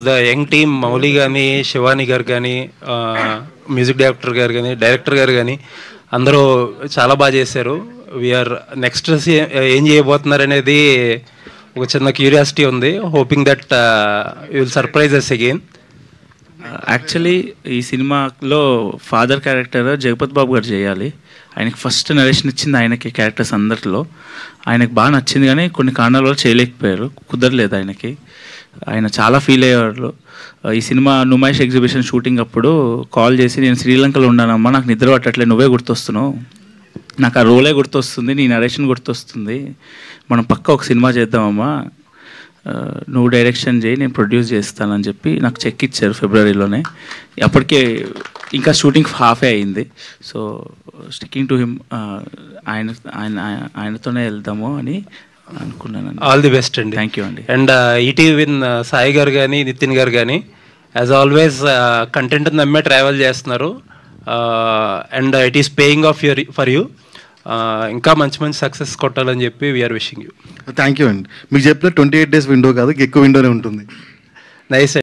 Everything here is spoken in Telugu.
ద యంగ్ టీమ్ మౌలి కానీ, శివాని గారు కానీ, మ్యూజిక్ డైరెక్టర్ గారు కానీ అందరూ చాలా బాగా చేశారు. వీఆర్ నెక్స్ట్ ఏం చేయబోతున్నారు అనేది ఒక చిన్న క్యూరియాసిటీ ఉంది. Hoping that you will surprise us again. Actually ఈ సినిమాలో ఫాదర్ క్యారెక్టర్ జగపతి బాబు గారు చేయాలి. ఆయనకి ఫస్ట్ నరేషన్ ఇచ్చింది ఆయనకి. క్యారెక్టర్స్ అందరిలో ఆయనకు బాగా నచ్చింది, కానీ కొన్ని కారణాల వల్ల చేయలేకపోయారు, కుదరలేదు ఆయనకి. ఆయన చాలా ఫీల్ అయ్యేవాళ్ళు. ఈ సినిమా నుమాయిష్ ఎగ్జిబిషన్ షూటింగ్ అప్పుడు కాల్ చేసి, నేను శ్రీలంకలో ఉన్నానమ్మా, నాకు నిద్ర పట్టట్లేదు, నువ్వే గుర్తొస్తున్నావు, నాకు ఆ రోలే గుర్తొస్తుంది, నీ నరేషన్ గుర్తొస్తుంది, మనం పక్క ఒక సినిమా చేద్దామమ్మా, నువ్వు డైరెక్షన్ చేయి, నేను ప్రొడ్యూస్ చేస్తానని చెప్పి నాకు చెక్ ఇచ్చారు ఫిబ్రవరిలోనే. అప్పటికే ఇంకా షూటింగ్ హాఫే అయింది. సో స్టిక్కింగ్ టు హిమ్, ఆయనతోనే వెళ్దాము అని అనుకున్నాను. ఆల్ ది బెస్ట్ అండి. థ్యాంక్ యూ అండి. And ETV win Sai garu కానీ, నితిన్ గారు కానీ యాజ్ ఆల్వేస్ కంటెంట్ నమ్మే ట్రావెల్ చేస్తున్నారు. And it is paying off for you. ఇంకా మంచి మంచి సక్సెస్ కొట్టాలని చెప్పి we're wishing you. Thank you అండి. మీకు చెప్పిన 28 days విండో కాదు, ఎక్కువ విండోనే ఉంటుంది. నైస్.